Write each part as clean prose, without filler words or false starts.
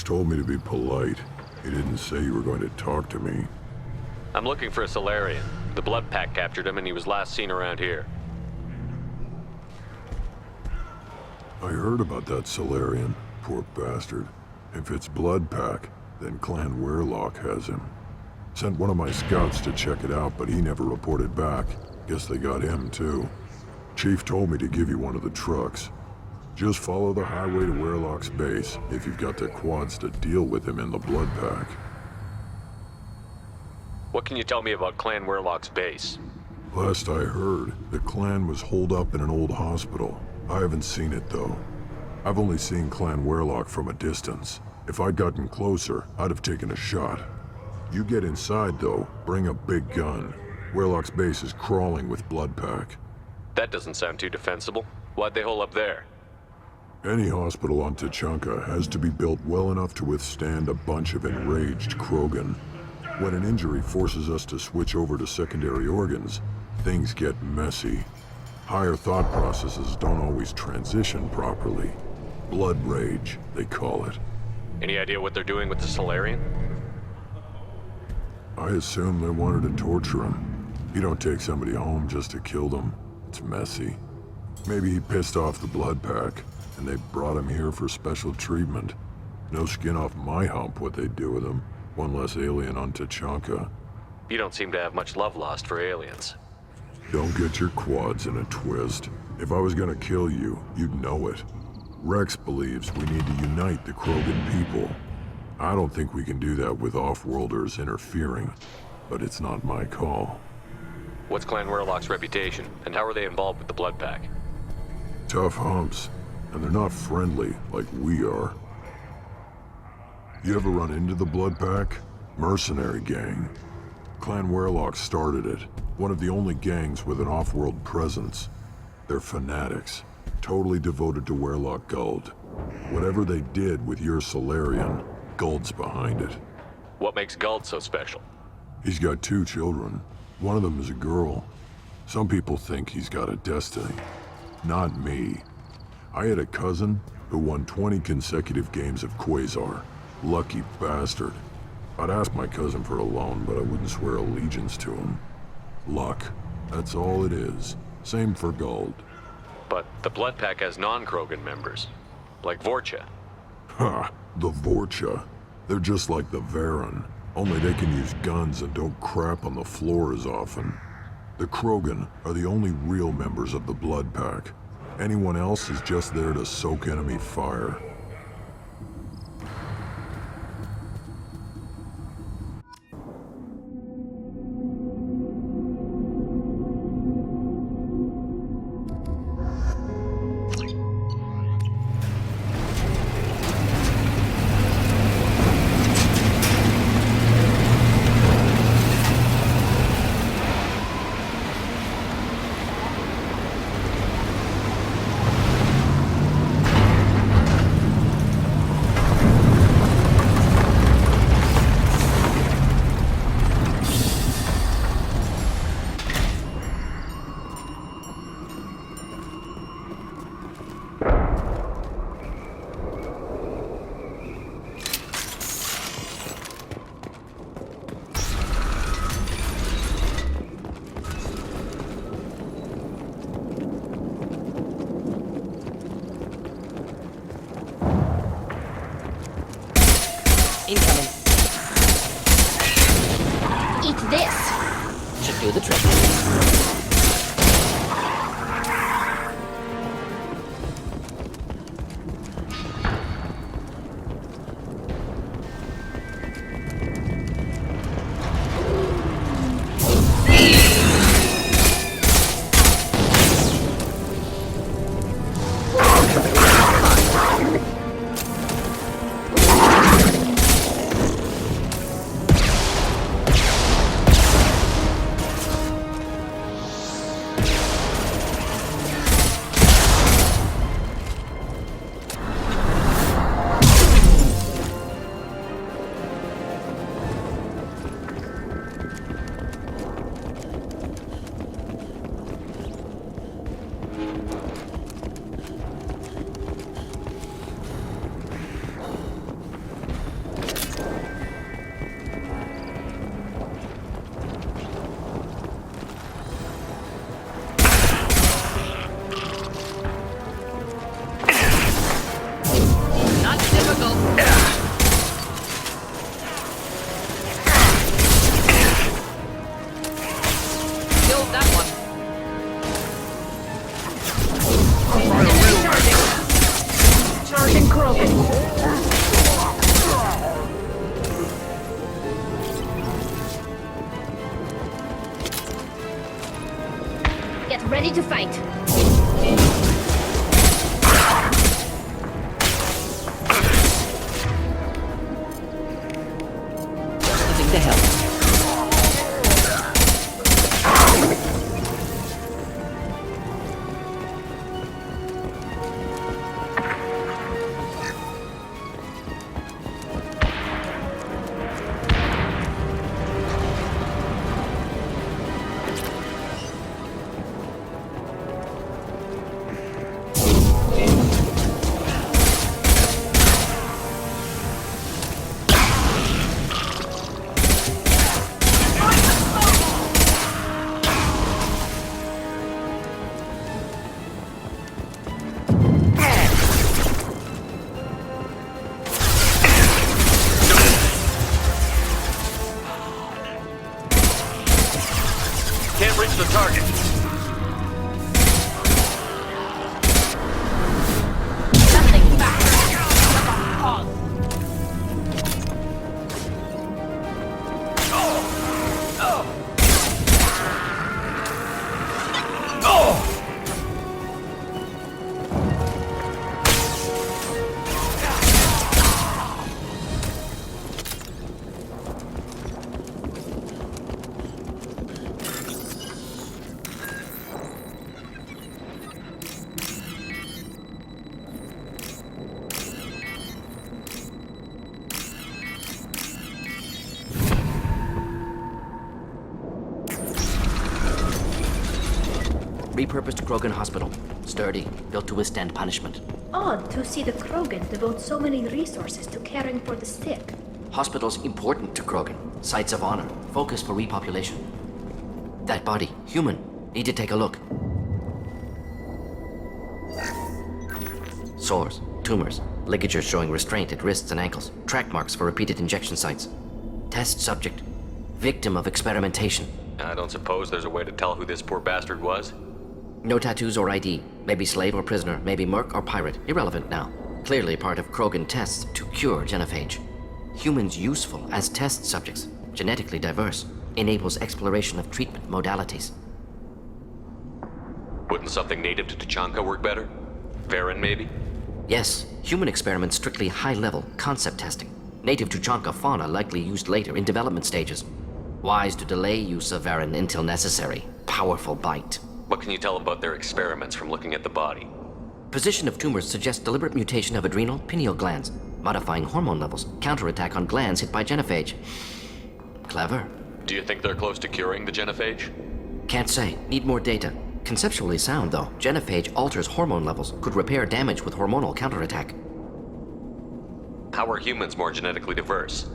told me to be polite. He didn't say you were going to talk to me. I'm looking for a Solarian. The Blood Pack captured him and he was last seen around here. I heard about that Solarian. Poor bastard. If it's Blood Pack, then Clan Werelock has him. Sent one of my scouts to check it out, but he never reported back. Guess they got him too. Chief told me to give you one of the trucks. Just follow the highway to Werelock's base if you've got the quads to deal with him in the Blood Pack. What can you tell me about Clan Werelock's base? Last I heard, the clan was holed up in an old hospital. I haven't seen it though. I've only seen Clan Werelock from a distance. If I'd gotten closer, I'd have taken a shot. You get inside though, bring a big gun. Werelock's base is crawling with Blood Pack. That doesn't sound too defensible. Why'd they hole up there? Any hospital on Tuchanka has to be built well enough to withstand a bunch of enraged Krogan. When an injury forces us to switch over to secondary organs, things get messy. Higher thought processes don't always transition properly. Blood rage, they call it. Any idea what they're doing with the Solarian? I assume they wanted to torture him. You don't take somebody home just to kill them. It's messy. Maybe he pissed off the Blood Pack, and they brought him here for special treatment. No skin off my hump what they'd do with him. One less alien on Tuchanka. You don't seem to have much love lost for aliens. Don't get your quads in a twist. If I was gonna kill you, you'd know it. Rex believes we need to unite the Krogan people. I don't think we can do that with off-worlders interfering, but it's not my call. What's Clan Werelock's reputation, and how are they involved with the Blood Pack? Tough humps, and they're not friendly like we are. You ever run into the Blood Pack? Mercenary gang. Clan Werelock started it, one of the only gangs with an off-world presence. They're fanatics, totally devoted to Werelock Guld. Whatever they did with your Solarian, Guld's behind it. What makes Guld so special? He's got 2 children. One of them is a girl. Some people think he's got a destiny. Not me. I had a cousin who won 20 consecutive games of Quasar. Lucky bastard. I'd ask my cousin for a loan, but I wouldn't swear allegiance to him. Luck. That's all it is. Same for Guld. But the Blood Pack has non-Krogan members, like Vorcha. Ha! The Vorcha. They're just like the Varen, only they can use guns and don't crap on the floor as often. The Krogan are the only real members of the Blood Pack. Anyone else is just there to soak enemy fire. Incoming. Eat this! Should do the trick. ready to fight. Moving to help. Can't reach the target. Nothing back. Repurposed Krogan Hospital. Sturdy, built to withstand punishment. Odd to see the Krogan devote so many resources to caring for the sick. Hospitals important to Krogan. Sites of honor. Focus for repopulation. That body, human. Need to take a look. Sores, tumors, ligatures showing restraint at wrists and ankles. Track marks for repeated injection sites. Test subject. Victim of experimentation. I don't suppose there's a way to tell who this poor bastard was? No tattoos or ID. Maybe slave or prisoner, maybe merc or pirate. Irrelevant now. Clearly part of Krogan tests to cure genophage. Humans useful as test subjects. Genetically diverse. Enables exploration of treatment modalities. Wouldn't something native to Tuchanka work better? Varen, maybe? Yes, human experiments strictly high-level concept testing. Native Tuchanka fauna likely used later in development stages. Wise to delay use of Varen until necessary. Powerful bite. What can you tell about their experiments from looking at the body? Position of tumors suggests deliberate mutation of adrenal pineal glands, modifying hormone levels, counterattack on glands hit by genophage. Clever. Do you think they're close to curing the genophage? Can't say. Need more data. Conceptually sound, though. Genophage alters hormone levels, could repair damage with hormonal counterattack. How are humans more genetically diverse?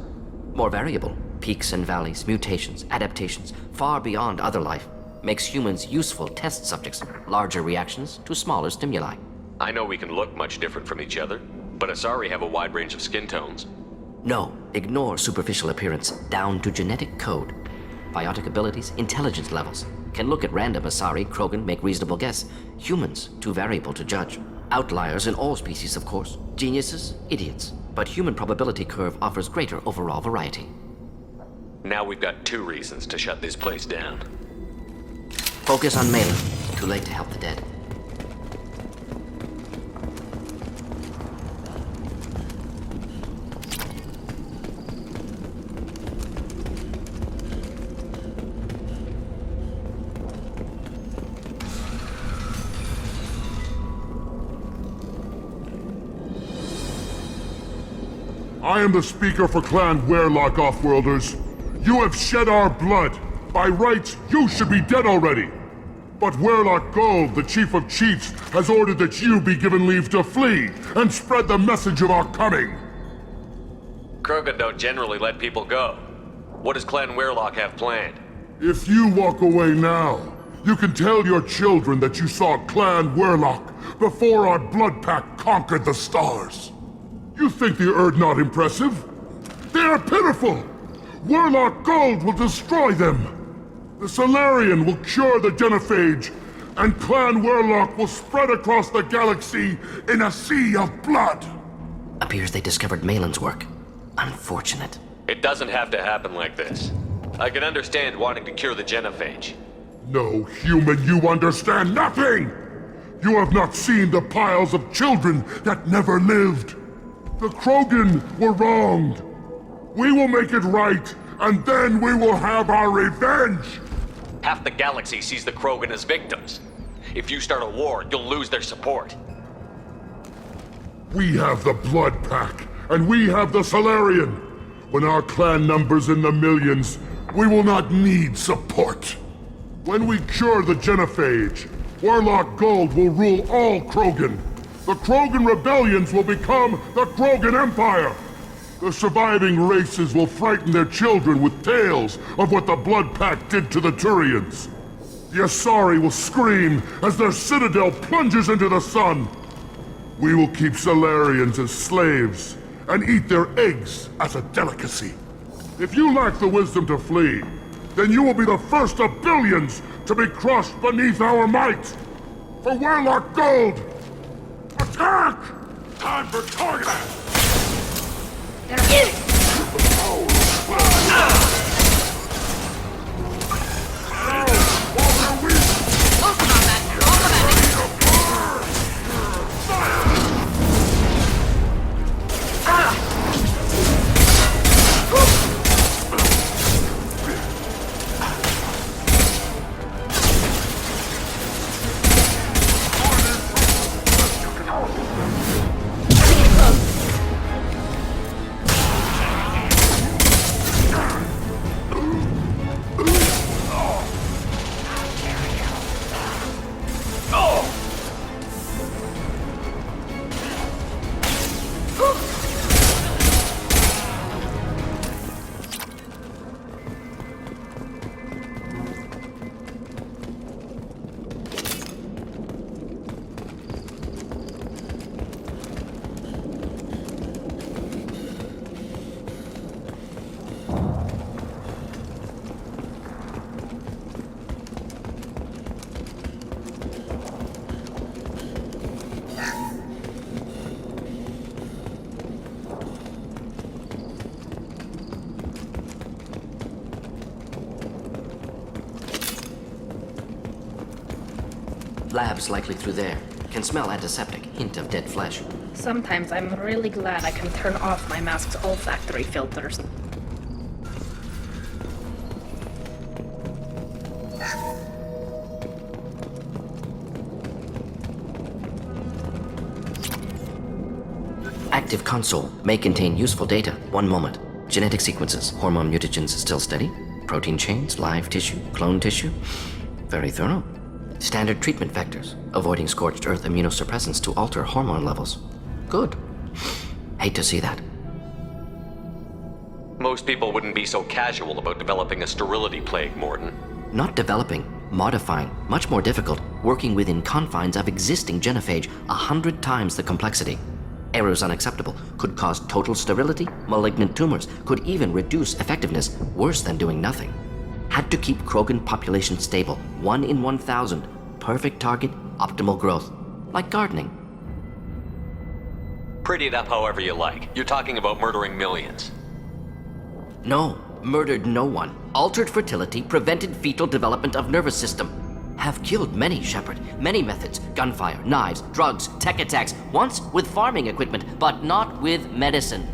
More variable. Peaks and valleys, mutations, adaptations, far beyond other life. Makes humans useful test subjects. Larger reactions to smaller stimuli. I know we can look much different from each other, but Asari have a wide range of skin tones. No, ignore superficial appearance, down to genetic code. Biotic abilities, intelligence levels. Can look at random Asari, Krogan, make reasonable guess. Humans, too variable to judge. Outliers in all species, of course. Geniuses, idiots. But human probability curve offers greater overall variety. Now we've got 2 reasons to shut this place down. Focus on Malin. Too late to help the dead. I am the speaker for Clan Werlock, Offworlders. You have shed our blood. By rights, you should be dead already. But Werlock Gold, the Chief of Chiefs, has ordered that you be given leave to flee and spread the message of our coming. Krogan don't generally let people go. What does Clan Werlock have planned? If you walk away now, you can tell your children that you saw Clan Werlock before our blood pack conquered the stars. You think the Erd not impressive? They are pitiful! Werlock Gold will destroy them! The Solarian will cure the genophage, and Clan Werlock will spread across the galaxy in a sea of blood! Appears they discovered Malin's work. Unfortunate. It doesn't have to happen like this. I can understand wanting to cure the genophage. No human, you understand nothing! You have not seen the piles of children that never lived. The Krogan were wronged. We will make it right, and then we will have our revenge! Half the galaxy sees the Krogan as victims. If you start a war, you'll lose their support. We have the Blood Pack, and we have the Solarian. When our clan numbers in the millions, we will not need support. When we cure the genophage, Warlock Gold will rule all Krogan. The Krogan rebellions will become the Krogan Empire. The surviving races will frighten their children with tales of what the Blood Pack did to the Turians. The Asari will scream as their citadel plunges into the sun. We will keep Solarians as slaves and eat their eggs as a delicacy. If you lack the wisdom to flee, then you will be the first of billions to be crushed beneath our might! For Warlock Gold! Attack! Time for target! Labs likely through there. Can smell antiseptic, hint of dead flesh. Sometimes I'm really glad I can turn off my mask's olfactory filters. Active console may contain useful data. One moment. Genetic sequences, hormone mutagens still steady. Protein chains, live tissue, clone tissue. Very thorough. Standard treatment vectors, avoiding scorched earth immunosuppressants to alter hormone levels. Good. Hate to see that. Most people wouldn't be so casual about developing a sterility plague, Mordin. Not developing, modifying, much more difficult, working within confines of existing genophage 100 times the complexity. Errors unacceptable, could cause total sterility, malignant tumors, could even reduce effectiveness, worse than doing nothing. Had to keep Krogan population stable, 1 in 1,000. Perfect target, optimal growth. Like gardening. Pretty it up however you like. You're talking about murdering millions. No, murdered no one. Altered fertility, prevented fetal development of nervous system. Have killed many, Shepard. Many methods. Gunfire, knives, drugs, tech attacks. Once with farming equipment, but not with medicine.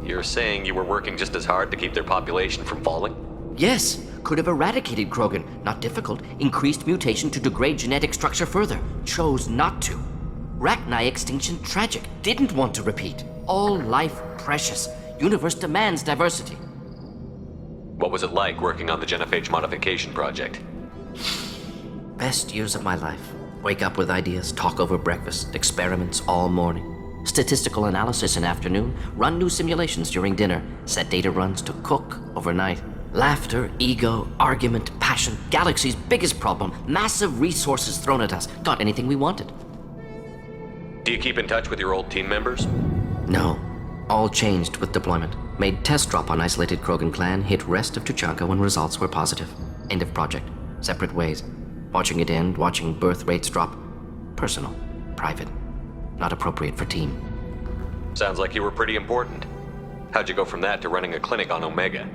You're saying you were working just as hard to keep their population from falling? Yes, could have eradicated Krogan. Not difficult. Increased mutation to degrade genetic structure further. Chose not to. Rachni extinction tragic. Didn't want to repeat. All life precious. Universe demands diversity. What was it like working on the genophage modification project? Best years of my life. Wake up with ideas, talk over breakfast, experiments all morning. Statistical analysis in afternoon, run new simulations during dinner, set data runs to cook overnight. Laughter, ego, argument, passion, galaxy's biggest problem, massive resources thrown at us. Got anything we wanted. Do you keep in touch with your old team members? No. All changed with deployment. Made test drop on isolated Krogan clan, hit rest of Tuchanka when results were positive. End of project. Separate ways. Watching it end, watching birth rates drop. Personal. Private. Not appropriate for team. Sounds like you were pretty important. How'd you go from that to running a clinic on Omega?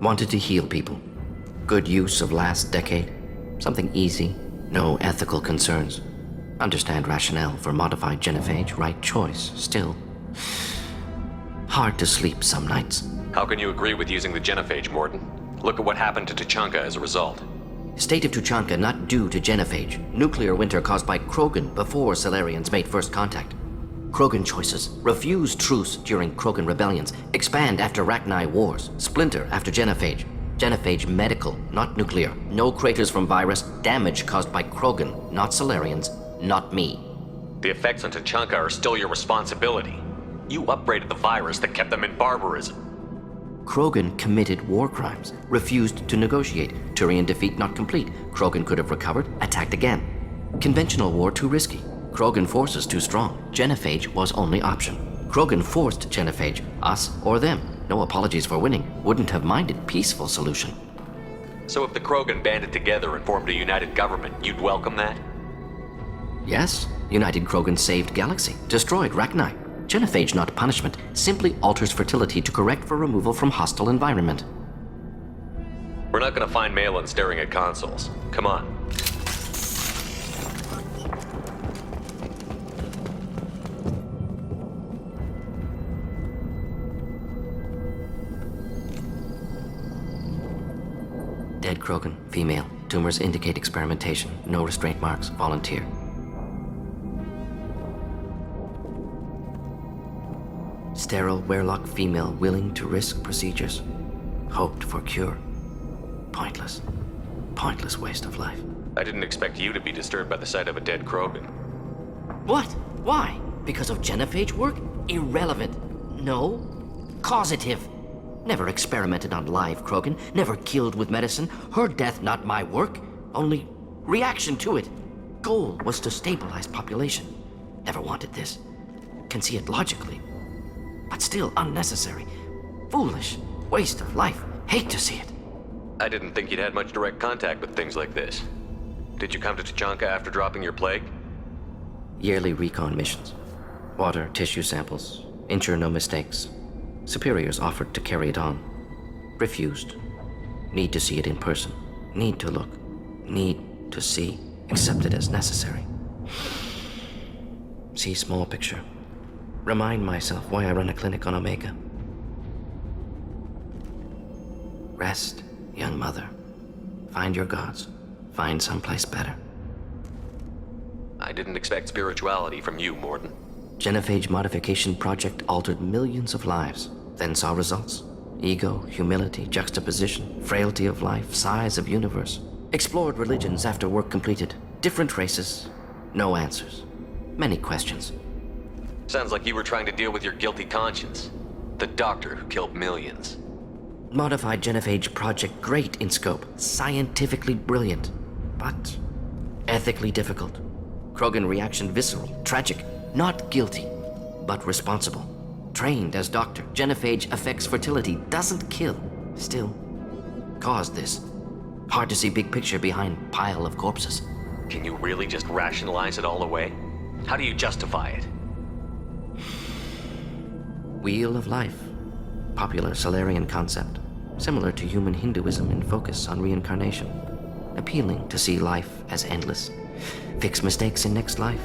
Wanted to heal people. Good use of last decade. Something easy, no ethical concerns. Understand rationale for modified genophage, right choice. Still, hard to sleep some nights. How can you agree with using the genophage, Mordin? Look at what happened to Tuchanka as a result. State of Tuchanka not due to genophage. Nuclear winter caused by Krogan before Salarians made first contact. Krogan choices. Refuse truce during Krogan rebellions. Expand after Rachni wars. Splinter after genophage. Genophage medical, not nuclear. No craters from virus. Damage caused by Krogan, not Salarians, not me. The effects on Tuchanka are still your responsibility. You upgraded the virus that kept them in barbarism. Krogan committed war crimes, refused to negotiate. Turian defeat not complete. Krogan could have recovered, attacked again. Conventional war too risky. Krogan forces too strong. Genophage was only option. Krogan forced genophage, us or them. No apologies for winning. Wouldn't have minded peaceful solution. So if the Krogan banded together and formed a united government, you'd welcome that? Yes, United Krogan saved Galaxy, destroyed Rachni. Genophage not punishment, simply alters fertility to correct for removal from hostile environment. We're not gonna find Malin staring at consoles. Come on. Dead Krogan, female. Tumors indicate experimentation. No restraint marks. Volunteer. Sterile Werlock female willing to risk procedures. Hoped for cure. Pointless. Pointless waste of life. I didn't expect you to be disturbed by the sight of a dead Krogan. What? Why? Because of genophage work? Irrelevant. No. Causative. Never experimented on live Krogan. Never killed with medicine. Her death not my work. Only reaction to it. Goal was to stabilize population. Never wanted this. Can see it logically. But still unnecessary. Foolish. Waste of life. Hate to see it. I didn't think you'd had much direct contact with things like this. Did you come to Tuchanka after dropping your plague? Yearly recon missions. Water, tissue samples. Ensure no mistakes. Superiors offered to carry it on. Refused. Need to see it in person. Need to look. Need to see. Accepted as necessary. See small picture. Remind myself why I run a clinic on Omega. Rest, young mother. Find your gods. Find someplace better. I didn't expect spirituality from you, Mordin. Genophage modification project altered millions of lives, then saw results. Ego, humility, juxtaposition, frailty of life, size of universe. Explored religions after work completed. Different races, no answers. Many questions. Sounds like you were trying to deal with your guilty conscience. The doctor who killed millions. Modified genophage project great in scope, scientifically brilliant, but ethically difficult. Krogan reaction visceral, tragic, not guilty, but responsible. Trained as doctor, genophage affects fertility, doesn't kill, still caused this. Hard to see big picture behind pile of corpses. Can you really just rationalize it all away? How do you justify it? Wheel of life. Popular Salarian concept. Similar to human Hinduism in focus on reincarnation. Appealing to see life as endless. Fix mistakes in next life.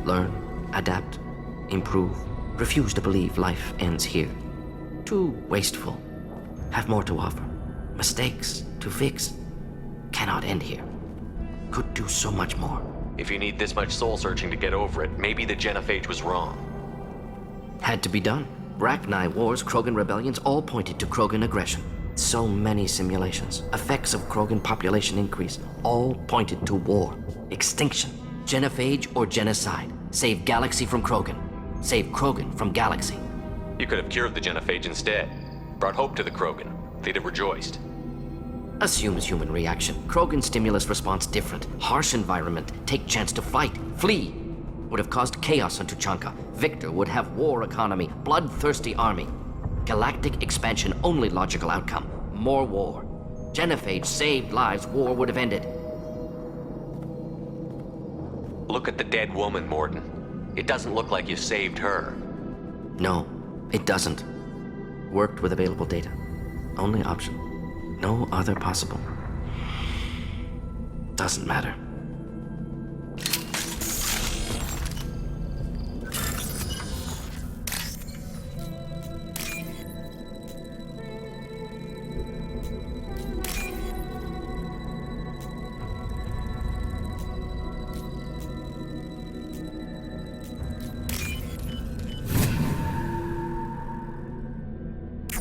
Learn, adapt, improve. Refuse to believe life ends here. Too wasteful. Have more to offer. Mistakes to fix. Cannot end here. Could do so much more. If you need this much soul searching to get over it, maybe the genophage was wrong. Had to be done. Rachni wars, Krogan rebellions, all pointed to Krogan aggression. So many simulations, effects of Krogan population increase, all pointed to war, extinction, genophage or genocide. Save Galaxy from Krogan. Save Krogan from Galaxy. You could have cured the genophage instead. Brought hope to the Krogan. They'd have rejoiced. Assumes human reaction. Krogan stimulus response different. Harsh environment. Take chance to fight. Flee. Would have caused chaos on Tuchanka. Victor would have war economy. Bloodthirsty army. Galactic expansion only logical outcome. More war. Genophage saved lives. War would have ended. Look at the dead woman, Mordin. It doesn't look like you saved her. No, it doesn't. Worked with available data. Only option. No other possible. doesn't matter.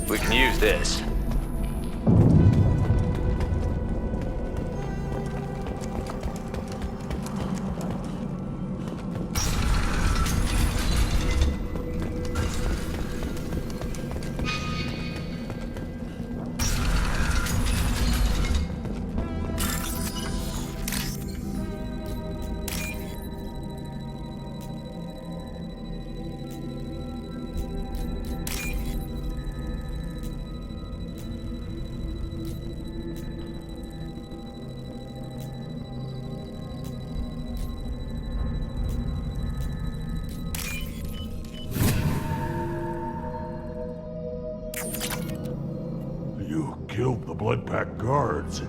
We can use this. You killed the Blood Pack guards.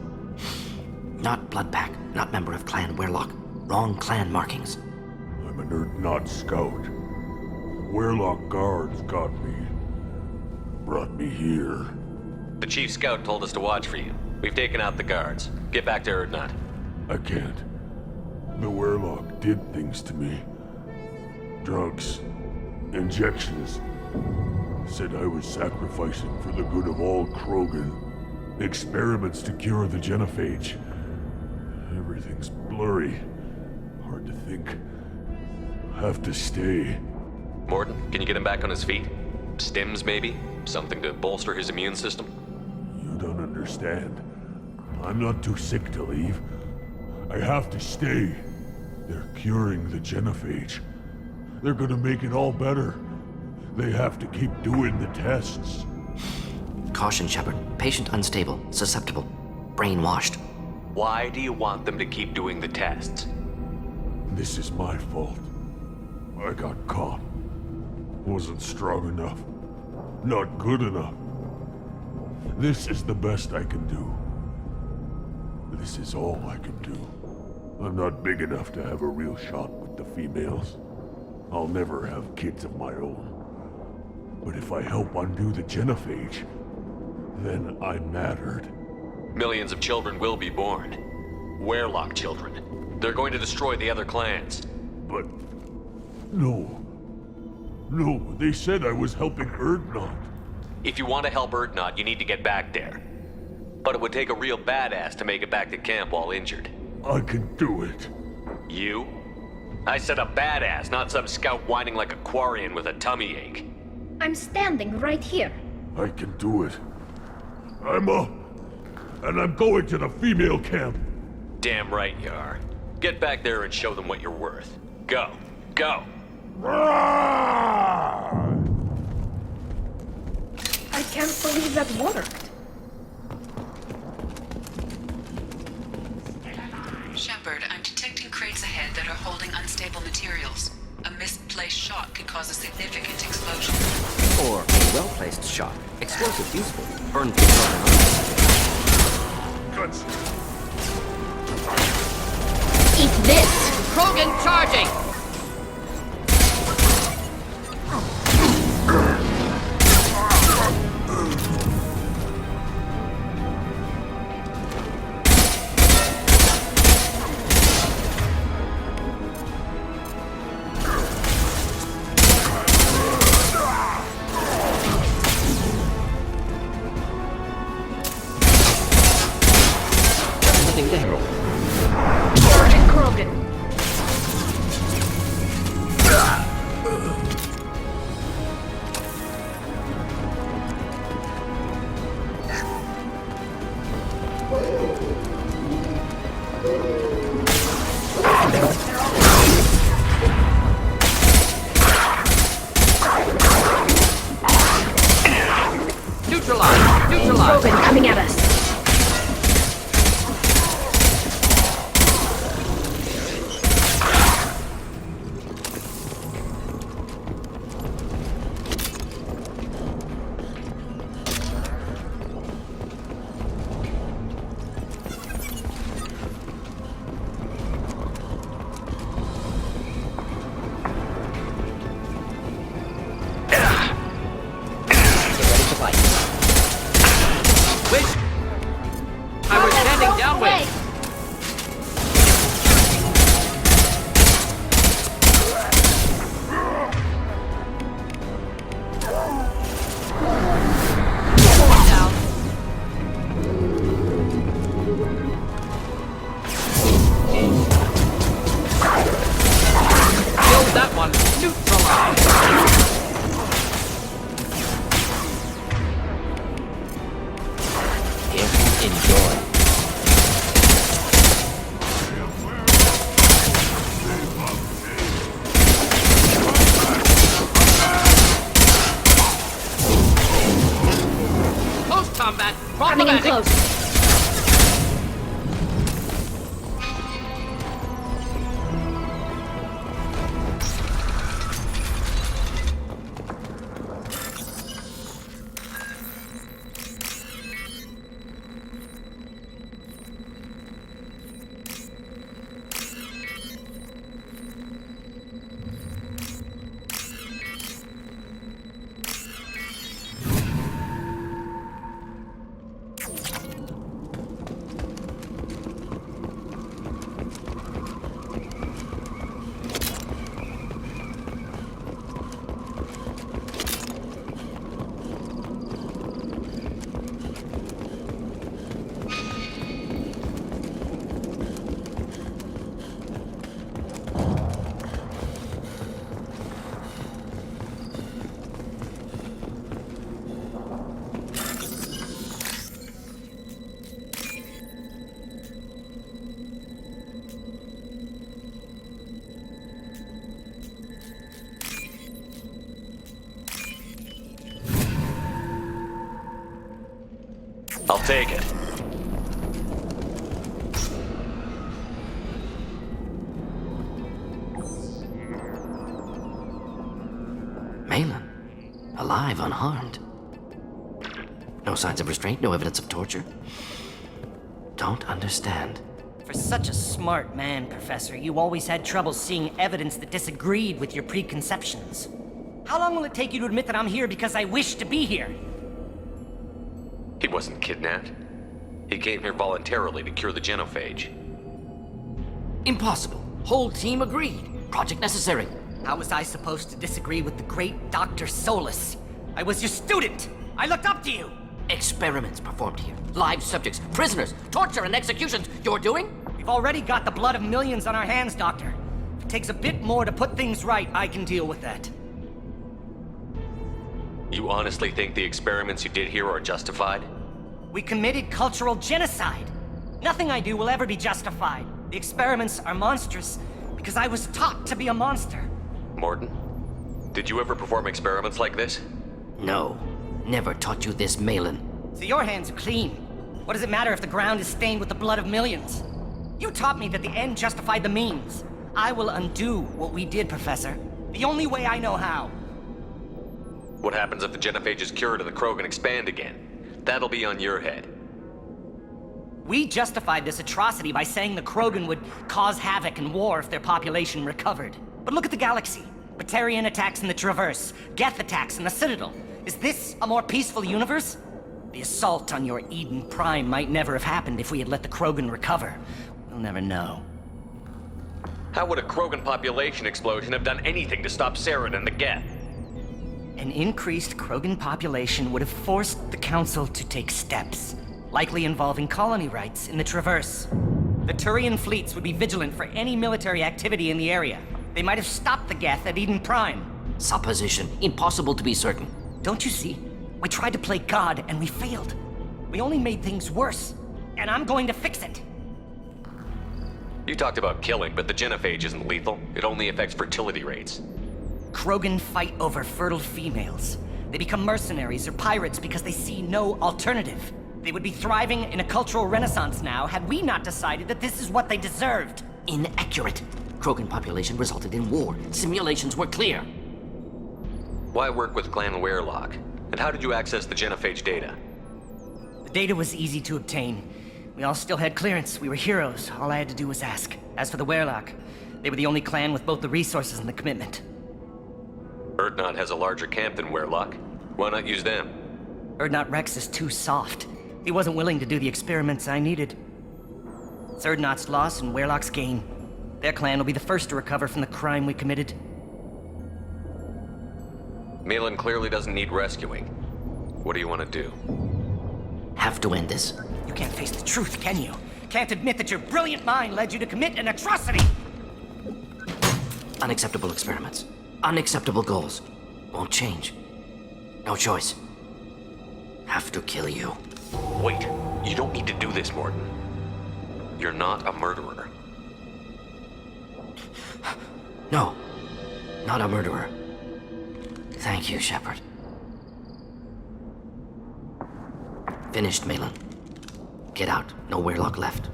Not Bloodpack, not member of Clan Werlock. Wrong clan markings. I'm an Urdnot scout. Werlock guards got me. Brought me here. The chief scout told us to watch for you. We've taken out the guards. Get back to Urdnot. I can't. The Werlock did things to me. Drugs. Injections. Said I was sacrificing for the good of all Krogan. Experiments to cure the genophage. Everything's blurry. Hard to think. Have to stay. Mordin, can you get him back on his feet? Stims, maybe? Something to bolster his immune system? You don't understand. I'm not too sick to leave. I have to stay. They're curing the genophage. They're gonna make it all better. They have to keep doing the tests. Caution, Shepard. Patient unstable, susceptible, brainwashed. Why do you want them to keep doing the tests? This is my fault. I got caught. Wasn't strong enough. Not good enough. This is the best I can do. This is all I can do. I'm not big enough to have a real shot with the females. I'll never have kids of my own. But if I help undo the genophage, then I mattered. Millions of children will be born. Werlock children. They're going to destroy the other clans. But... no. No, they said I was helping Urdnot. If you want to help Urdnot, you need to get back there. But it would take a real badass to make it back to camp while injured. I can do it. You? I said a badass, not some scout whining like a Quarian with a tummy ache. I'm standing right here. I can do it. I'm up. And I'm going to the female camp. Damn right you are. Get back there and show them what you're worth. Go. Go! I can't believe that worked. Shepard, I'm detecting crates ahead that are holding unstable materials. A misplaced shot could cause a significant explosion. Or a well-placed shot. Explosive useful. Burn through. Guts. Eat this! Krogan charging! Charging Krogan! Neutralize! Krogan coming at us! Enjoy. Close combat. Coming in close. I'll take it. Malin, alive, unharmed. No signs of restraint, no evidence of torture. Don't understand. For such a smart man, Professor, you always had trouble seeing evidence that disagreed with your preconceptions. How long will it take you to admit that I'm here because I wish to be here? He wasn't kidnapped. He came here voluntarily to cure the genophage. Impossible. Whole team agreed. Project necessary. How was I supposed to disagree with the great Dr. Solus? I was your student! I looked up to you! Experiments performed here. Live subjects, prisoners, torture and executions. You're doing? We've already got the blood of millions on our hands, Doctor. If it takes a bit more to put things right, I can deal with that. You honestly think the experiments you did here are justified? We committed cultural genocide. Nothing I do will ever be justified. The experiments are monstrous because I was taught to be a monster. Mordin, did you ever perform experiments like this? No. Never taught you this, Malin. So your hands are clean. What does it matter if the ground is stained with the blood of millions? You taught me that the end justified the means. I will undo what we did, Professor. The only way I know how. What happens if the genophage is cured and the Krogan expand again? That'll be on your head. We justified this atrocity by saying the Krogan would cause havoc and war if their population recovered. But look at the galaxy. Batarian attacks in the Traverse, Geth attacks in the Citadel. Is this a more peaceful universe? The assault on your Eden Prime might never have happened if we had let the Krogan recover. We'll never know. How would a Krogan population explosion have done anything to stop Saren and the Geth? An increased Krogan population would have forced the Council to take steps, likely involving colony rights in the Traverse. The Turian fleets would be vigilant for any military activity in the area. They might have stopped the Geth at Eden Prime. Supposition. Impossible to be certain. Don't you see? We tried to play God and we failed. We only made things worse, and I'm going to fix it. You talked about killing, but the genophage isn't lethal. It only affects fertility rates. Krogan fight over fertile females. They become mercenaries or pirates because they see no alternative. They would be thriving in a cultural renaissance now had we not decided that this is what they deserved. Inaccurate. Krogan population resulted in war. Simulations were clear. Why work with Clan Werelock? And how did you access the genophage data? The data was easy to obtain. We all still had clearance. We were heroes. All I had to do was ask. As for the Werelock, they were the only clan with both the resources and the commitment. Urdnot has a larger camp than Werelock. Why not use them? Urdnot Rex is too soft. He wasn't willing to do the experiments I needed. It's Urdnot's loss and Werelock's gain. Their clan will be the first to recover from the crime we committed. Malin clearly doesn't need rescuing. What do you want to do? Have to end this. You can't face the truth, can you? Can't admit that your brilliant mind led you to commit an atrocity! Unacceptable experiments. Unacceptable goals. Won't change. No choice. Have to kill you. Wait, you don't need to this, Mordin. You're not a murderer. No, not a murderer. Thank you, Shepard. Finished, Malin. Get out. No Weirlock left.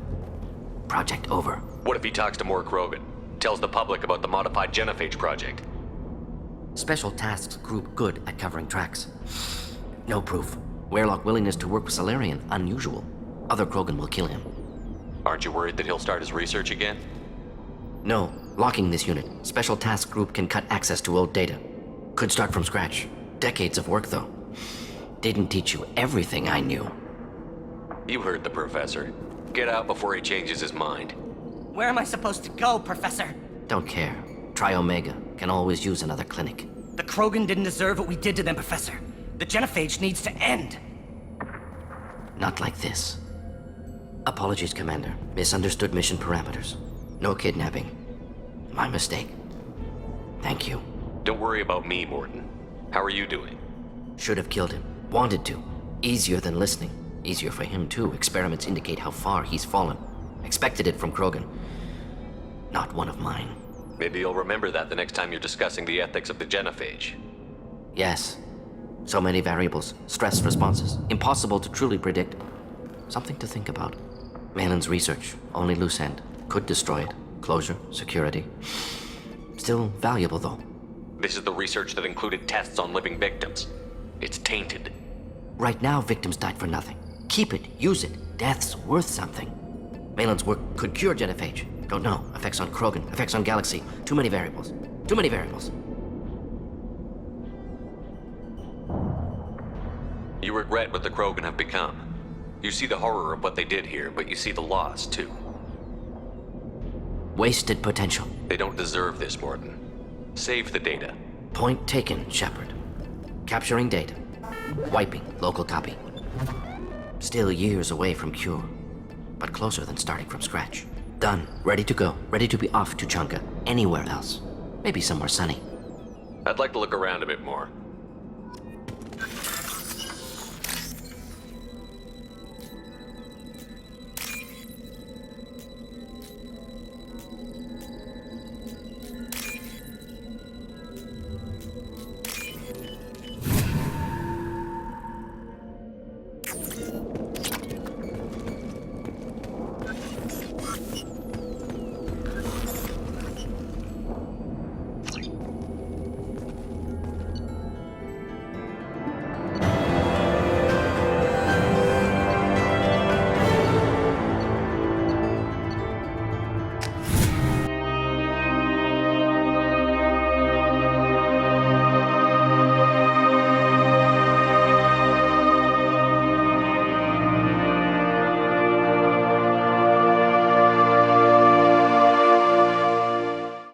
Project over. What if he talks to more Krogan? Tells the public about the modified genophage project? Special Tasks Group good at covering tracks. No proof. Weirlock willingness to work with Salarian unusual. Other Krogan will kill him. Aren't you worried that he'll start his research again? No. Locking this unit. Special Task Group can cut access to old data. Could start from scratch. Decades of work, though. Didn't teach you everything I knew. You heard the professor. Get out before he changes his mind. Where am I supposed to go, Professor? Don't care. Try Omega. Can always use another clinic. The Krogan didn't deserve what we did to them, Professor. The genophage needs to end. Not like this. Apologies, Commander. Misunderstood mission parameters. No kidnapping. My mistake. Thank you. Don't worry about me, Mordin. How are you doing? Should have killed him. Wanted to. Easier than listening. Easier for him, too. Experiments indicate how far he's fallen. Expected it from Krogan. Not one of mine. Maybe you'll remember that the next time you're discussing the ethics of the genophage. Yes. So many variables. Stress responses. Impossible to truly predict. Something to think about. Malin's research. Only loose end. Could destroy it. Closure. Security. Still valuable, though. This is the research that included tests on living victims. It's tainted. Right now, victims died for nothing. Keep it. Use it. Death's worth something. Malin's work could cure genophage. Don't know. Effects on Krogan. Effects on Galaxy. Too many variables. Too many variables. You regret what the Krogan have become. You see the horror of what they did here, but you see the loss, too. Wasted potential. They don't deserve this, Mordin. Save the data. Point taken, Shepard. Capturing data. Wiping local copy. Still years away from cure, but closer than starting from scratch. Done. Ready to go. Ready to be off to Chunka. Anywhere else. Maybe somewhere sunny. I'd like to look around a bit more.